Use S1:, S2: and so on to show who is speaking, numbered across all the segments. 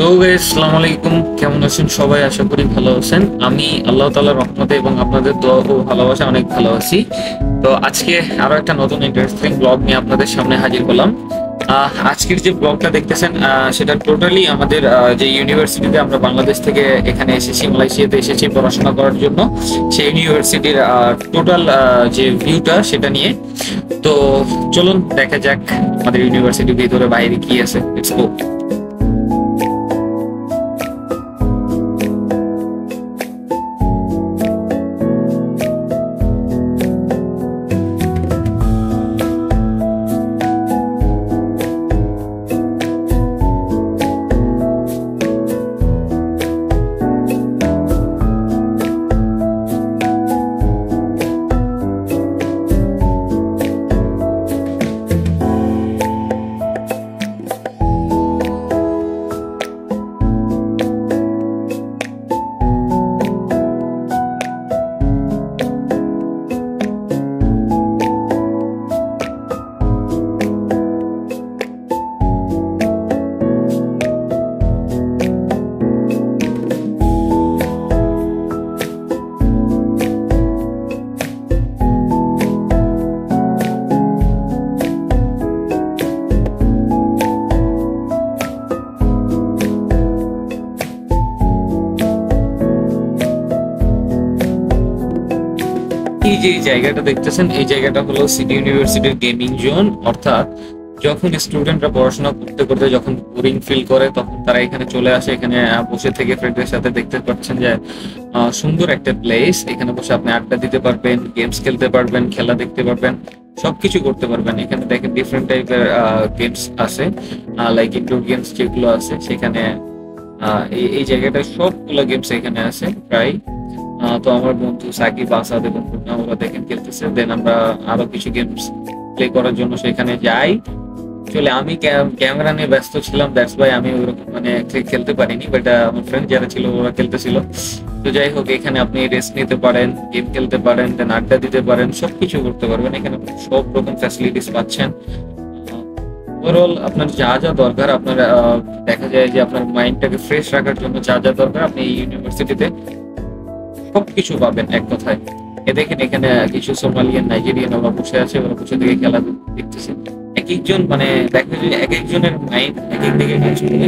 S1: Hello guys, আসসালামু আলাইকুম। কেমন আছেন সবাই? আশা করি ভালো আছেন। আমি আল্লাহ তাআলার রহমতে এবং আপনাদের দোয়া ও ভালোবাসা অনেক ভালো আছি। তো আজকে আরো একটা নতুন ইন্টারেস্টিং ব্লগ নিয়ে আপনাদের সামনে হাজির হলাম। আজকের যে ব্লগটা দেখতেছেন সেটা টোটালি আমাদের যে ইউনিভার্সিটিতে আমরা বাংলাদেশ থেকে এখানে এসেছি, মালয়েশিয়াতে এসেছি পড়াশোনা করার জন্য, সেই ইউনিভার্সিটির টোটাল যে ভিউটা সেটা নিয়ে। তো চলুন দেখা যাক আমাদের ইউনিভার্সিটির ভিতরে বাইরে কি আছে। Let's go. এই যে এই জায়গাটা দেখতেছেন, এই জায়গাটা হলো সিটি ইউনিভার্সিটির গেমিং জোন। অর্থাৎ যখন স্টুডেন্টরা পড়াশোনা করতে করতে যখন বোরিং ফিল করে, তখন তারা এখানে চলে আসে। এখানে বসে থেকে ফ্রেন্ডদের সাথে দেখতে পাচ্ছেন যে সুন্দর একটা প্লেস। এখানে বসে আপনি আড্ডা দিতে পারবেন, গেমস খেলতে পারবেন, খেলা দেখতে পারবেন, সবকিছু করতে পারবেন। এখানে দেখেন ডিফারেন্ট টাইপের গেমস আছে, লাইক ইনডোর গেমস যেগুলো আছে সেখানে। এই জায়গাটায় সবগুলো গেমস এখানে আছে প্রায়। তো আমার বন্ধু সাকিব, আসাদ এবং পূর্ণা ওরা দেখেন খেলতেছে। দেন আমরা আরো কিছু গেমস প্লে করার জন্য সেখানে যাই। চলে আমি ক্যামেরা নিয়ে ব্যস্ত ছিলাম, দ্যাটস ওয়াই আমি ওরকম মানে খেলতে পারিনি, বাট আমার ফ্রেন্ড যারা ছিল ওরা খেলতেছিল। তো যাই হোক, এখানে আপনি রেস্ট নিতে পারেন, গেম খেলতে পারেন, দেন আড্ডা দিতে পারেন, সবকিছু করতে পারবেন। এখানে সব রকম ফ্যাসিলিটিস পাচ্ছেন। ওভারঅল আপনার যা যা দরকার, আপনার দেখা যায় যে আপনার মাইন্ডটাকে ফ্রেশ রাখার জন্য যা যা দরকার আপনি এই ইউনিভার্সিটিতে সবকিছু পাবেন এক কথায়। দেখেন এখানে কিছু সোমালিয়ান, নাইজেরিয়ান ওরা বসে আছে, ওরা বসে থেকে খেলা দেখতেছে। এক একজন মানে দেখা যায় এক একজনের মাইন্ড এক এক দিকে কাজ করে।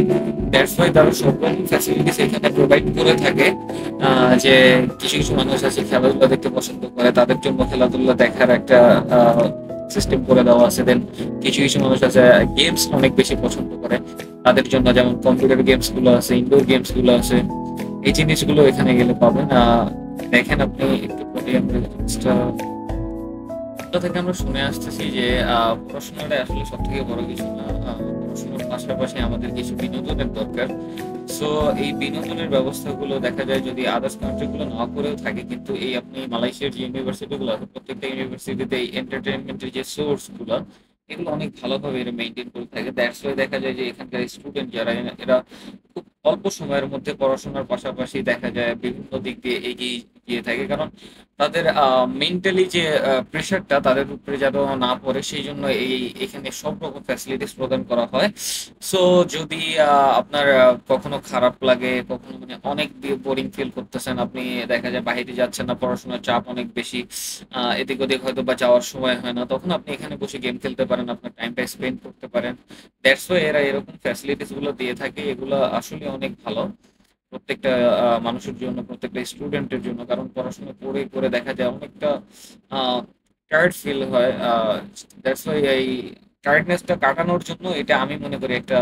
S1: দ্যাটস ওয়াই তারা সব রকম ফ্যাসিলিটিস এখানে প্রোভাইড করে থাকে। যে কিছু কিছু মানুষ আছে খেলাধুলা দেখতে পছন্দ করে, তাদের জন্য খেলাধুলা দেখার একটা সিস্টেম করে দেওয়া আছে। দেন কিছু কিছু মানুষ আছে গেমস অনেক বেশি পছন্দ করে, তাদের জন্য যেমন কম্পিউটার গেমস গুলো আছে, ইনডোর গেমস গুলো আছে। এই জিনিসগুলো এখানে গেলে পাবেন। দেখেন আপনি একটু পরে আমরা জিনিসটা থেকে আমরা শুনে আসতেছি যে পড়াশোনাটা আসলে সব থেকে বড় কিছু না। পড়াশোনার পাশাপাশি আমাদের কিছু বিনোদনের দরকার। সো এই বিনোদনের ব্যবস্থাগুলো দেখা যায় যদি আদার্স কান্ট্রি গুলো না করেও থাকে, কিন্তু এই আপনি মালয়েশিয়ার যে ইউনিভার্সিটি গুলো আছে প্রত্যেকটা ইউনিভার্সিটিতে এই এন্টারটেনমেন্টের যে সোর্স গুলো এগুলো অনেক ভালোভাবে এরা মেনটেন করে থাকে। দ্যাটস ওয়াই দেখা যায় যে এখানকার স্টুডেন্ট যারা এরা খুব অল্প সময়ের মধ্যে পড়াশোনার পাশাপাশি দেখা যায় বিভিন্ন দিক দিয়ে এগিয়ে গিয়ে থাকে। কারণ তাদের মেন্টালি যে প্রেশারটা তাদের উপরে যেন না পড়ে, সেই জন্য এখানে সব রকম ফ্যাসিলিটিস প্রদান করা হয়। সো যদি আপনার কখনো খারাপ লাগে, কখনো মানে অনেক বোরিং ফিল করতেছেন, আপনি দেখা যায় বাইরে যাচ্ছেন না, পড়াশোনার চাপ অনেক বেশি, এদিক ওদিক হয়তো বা যাওয়ার সময় হয় না, তখন আপনি এখানে বসে গেম খেলতে পারেন, আপনার টাইমটা স্পেন্ড করতে পারেন। দ্যাটস ওয়াই এরা এরকম ফ্যাসিলিটিস গুলো দিয়ে থাকে। এগুলো আসলে অনেক ভালো প্রত্যেকটা মানুষের জন্য, প্রত্যেকটা স্টুডেন্টের জন্য। কারণ পড়াশোনা করে করে দেখা যায় অনেকটা টায়ার্ড ফিল হয়। দ্যাটস ওয়াই এই টায়ার্ডনেসটা কাটানোর জন্য এটা আমি মনে করি একটা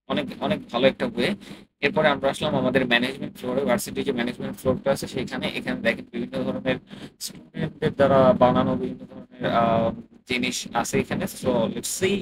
S1: অনেক অনেক ভালো একটা ওয়ে। এরপরে আমরা আসলাম আমাদের ম্যানেজমেন্ট ফ্লোরে, ভার্সিটি যে ম্যানেজমেন্ট ফ্লোরটা আছে সেখানে। এখানে দেখেন বিভিন্ন ধরনের স্টুডেন্টদের দ্বারা বানানো বিভিন্ন ধরনের জিনিস আছে এখানে। So let's see.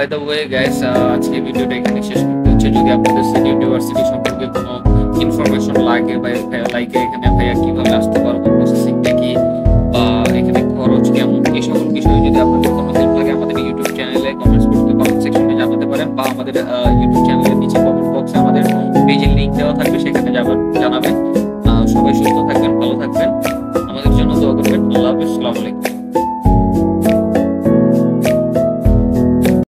S1: By the way guys, আজকে ভিডিওটা এখানে শেষ করতে হচ্ছে। যদি আপনাদের সিটি ইউনিভার্সিটি সম্পর্কে কোনো ইনফরমেশন লাগে বা লাইকে এখানে ভাইয়া কিভাবে আসতে পারবো, প্রসেসিংটা কি, বা এখানে খরচ কেমন, এই সকল বিষয়ে যদি আপনাদের কোনো হেল্প লাগে আমাদের ইউটিউব চ্যানেলে কমেন্টস করতে, কমেন্ট সেকশনে জানাতে পারেন, বা আমাদের ইউটিউব চ্যানেলের নিচে কমেন্ট বক্সে আমাদের পেজের লিংক দেওয়া থাকবে, সেখানে জানাবেন। সবাই সুস্থ থাকবেন, ভালো থাকবেন।